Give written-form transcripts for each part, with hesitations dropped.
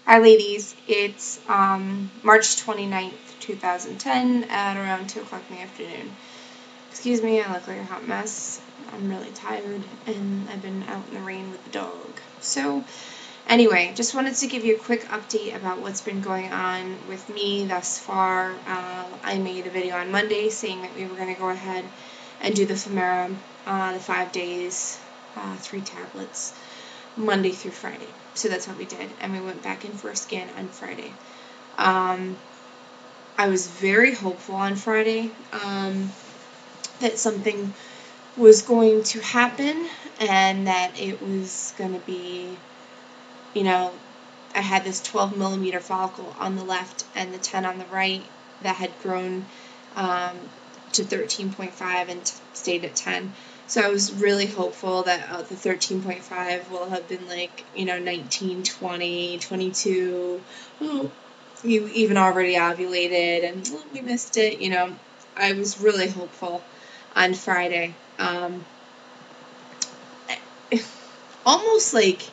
Hi ladies, it's March 29th, 2010 at around 2 o'clock in the afternoon. Excuse me, I look like a hot mess. I'm really tired and I've been out in the rain with the dog. So anyway, just wanted to give you a quick update about what's been going on with me thus far. I made a video on Monday saying that we were going to go ahead and do the Femara, the 5 days, 3 tablets, Monday through Friday. So that's what we did, and we went back in for a scan on Friday. I was very hopeful on Friday that something was going to happen and that it was going to be, I had this 12 millimeter follicle on the left and the 10 on the right that had grown to 13.5 and stayed at 10. So I was really hopeful that the 13.5 will have been 19, 20, 22. Oh, you even already ovulated and we missed it. I was really hopeful on Friday. Almost like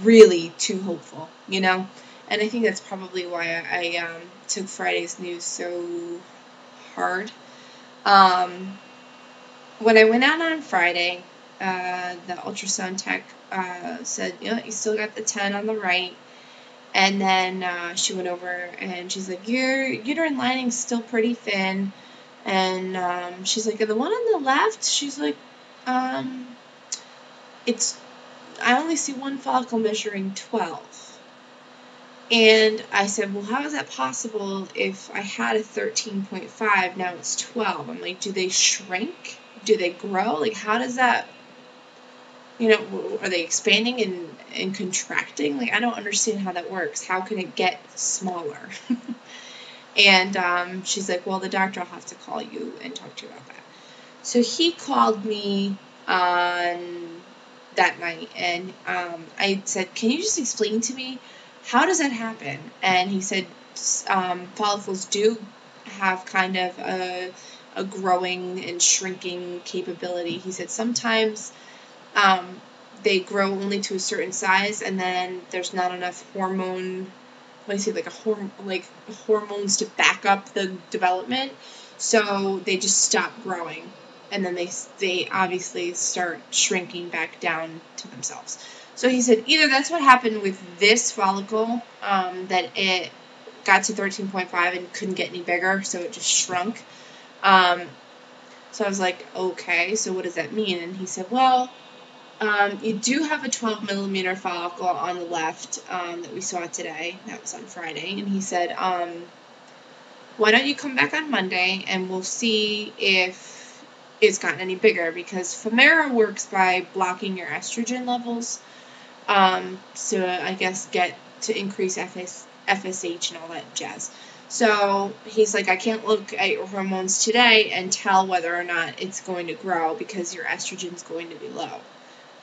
really too hopeful, And I think that's probably why I took Friday's news so hard. When I went out on Friday, the ultrasound tech said, you still got the 10 on the right. And then she went over and she's like, your uterine lining's still pretty thin. And she's like, the one on the left, she's like, I only see one follicle measuring 12. And I said, well, how is that possible if I had a 13.5, now it's 12? I'm like, do they shrink? Do they grow? How does that, are they expanding and contracting? I don't understand how that works. How can it get smaller? And she's like, well, the doctor will have to call you and talk to you about that. So he called me on that night, and I said, can you just explain to me, how does that happen? And he said, follicles do have kind of a growing and shrinking capability. He said sometimes they grow only to a certain size, and then there's not enough hormones to back up the development, so they just stop growing, and then they obviously start shrinking back down to themselves. So he said either that's what happened with this follicle, that it got to 13.5 and couldn't get any bigger, so it just shrunk. So I was like, okay, so what does that mean? And he said, well, you do have a 12 millimeter follicle on the left that we saw today. That was on Friday. And he said, why don't you come back on Monday and we'll see if it's gotten any bigger, because Femara works by blocking your estrogen levels. So I guess get to increase FSH and all that jazz. So he's like, I can't look at your hormones today and tell whether or not it's going to grow because your estrogen's going to be low.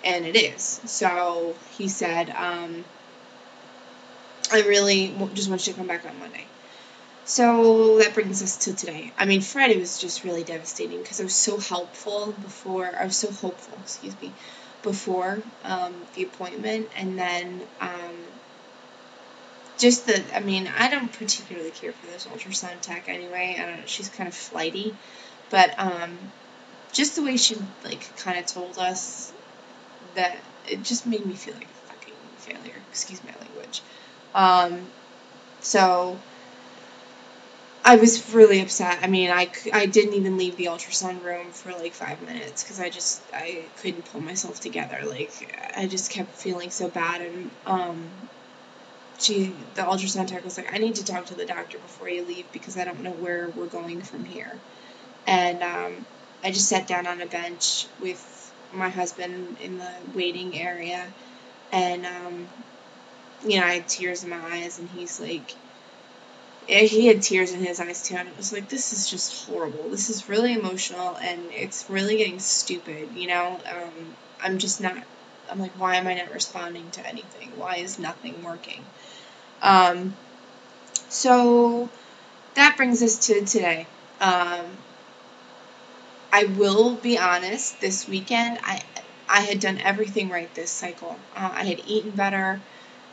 And it is. So he said, I really just want you to come back on Monday. So that brings us to today. I mean, Friday was just really devastating because I was so hopeful before the appointment. And then I don't particularly care for this ultrasound tech anyway. I don't know, she's kind of flighty. But just the way she kind of told us, that it just made me feel like a fucking failure. Excuse my language. So I was really upset. I mean, I didn't even leave the ultrasound room for 5 minutes because I couldn't pull myself together. I just kept feeling so bad. And the ultrasound tech was like, I need to talk to the doctor before you leave because I don't know where we're going from here. And I just sat down on a bench with my husband in the waiting area, and I had tears in my eyes, and he's like, he had tears in his eyes too, and it was like, this is just horrible. This is really emotional, and it's really getting stupid. I'm like, why am I not responding to anything? Why is nothing working? So that brings us to today. I will be honest, this weekend, I had done everything right this cycle. I had eaten better.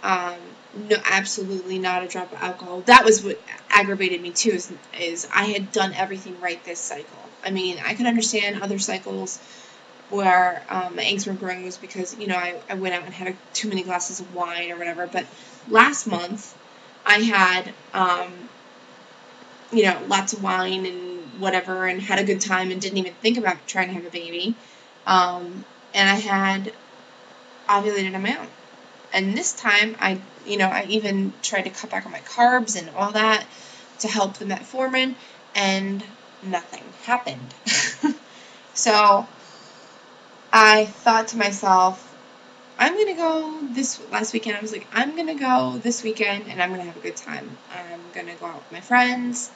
No, absolutely not a drop of alcohol. That was what aggravated me too. Is I had done everything right this cycle. I mean, I could understand other cycles where my eggs were growing was because I went out and had too many glasses of wine or whatever. But last month I had lots of wine and whatever, and had a good time and didn't even think about trying to have a baby. And I had ovulated on my own. And this time, I even tried to cut back on my carbs and all that to help the metformin, and nothing happened. So I thought to myself, I'm going to go last weekend. I was like, I'm going to go this weekend, and I'm going to have a good time. I'm going to go out with my friends,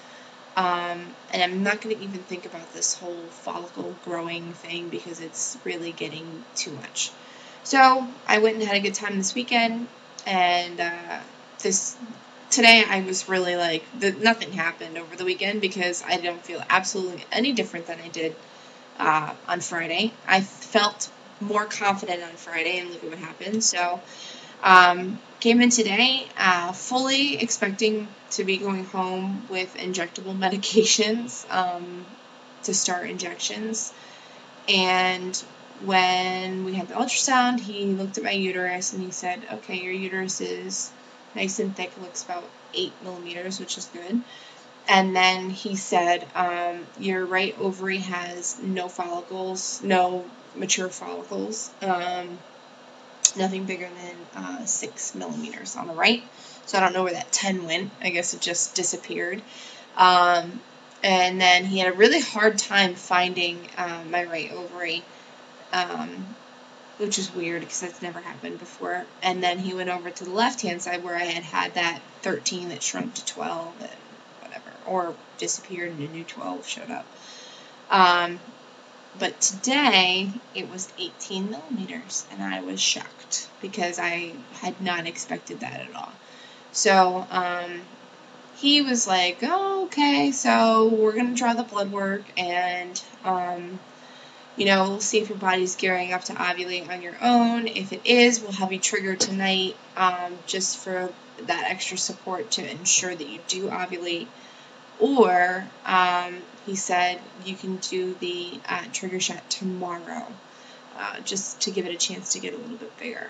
and I'm not going to even think about this whole follicle growing thing because it's really getting too much. So I went and had a good time this weekend, and today I was really like, nothing happened over the weekend because I don't feel absolutely any different than I did on Friday. I felt more confident on Friday, and look at what happened. So came in today fully expecting to be going home with injectable medications to start injections. And when we had the ultrasound, he looked at my uterus and he said, okay, your uterus is nice and thick, looks about 8 millimeters, which is good. And then he said, your right ovary has no follicles, no mature follicles, nothing bigger than 6 millimeters on the right. So I don't know where that 10 went. I guess it just disappeared. And then he had a really hard time finding my right ovary, which is weird because that's never happened before. And then he went over to the left-hand side where I had that 13 that shrunk to 12 and whatever, or disappeared and a new 12 showed up. But today it was 18 millimeters, and I was shocked because I had not expected that at all. So he was like, oh, okay, so we're going to draw the blood work, and we'll see if your body's gearing up to ovulate on your own. If it is, we'll have you trigger tonight just for that extra support to ensure that you do ovulate. Or he said you can do the trigger shot tomorrow just to give it a chance to get a little bit bigger.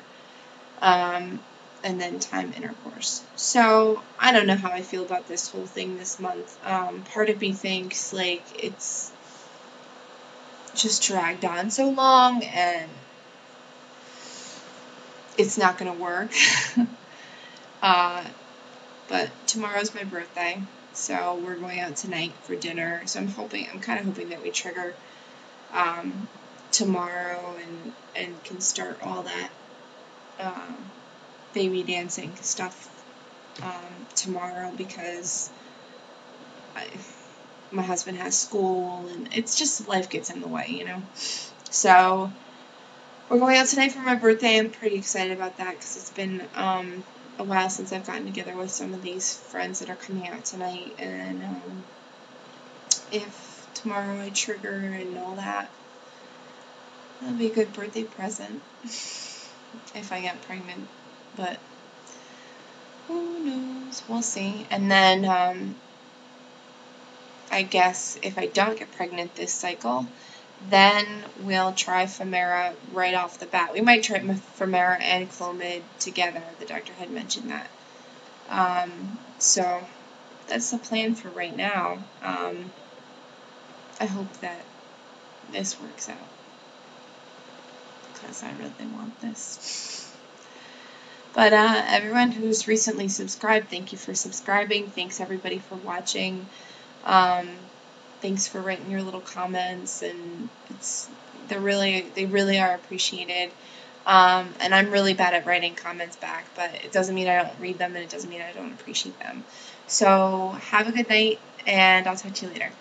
And then time intercourse. So I don't know how I feel about this whole thing this month. Part of me thinks like it's just dragged on so long and it's not going to work. But tomorrow's my birthday, so we're going out tonight for dinner. So I'm kind of hoping that we trigger tomorrow and can start all that baby dancing stuff tomorrow because my husband has school and it's just life gets in the way, So we're going out tonight for my birthday. I'm pretty excited about that because it's been a while since I've gotten together with some of these friends that are coming out tonight. And if tomorrow I trigger and all that, that'll be a good birthday present if I get pregnant. But who knows? We'll see. And then I guess if I don't get pregnant this cycle, then we'll try Femara right off the bat. We might try Femara and Clomid together. The doctor had mentioned that. So that's the plan for right now. I hope that this works out because I really want this. But everyone who's recently subscribed, thank you for subscribing. Thanks everybody for watching. Thanks for writing your little comments, and they really are appreciated. And I'm really bad at writing comments back, but it doesn't mean I don't read them, and it doesn't mean I don't appreciate them. So have a good night, and I'll talk to you later.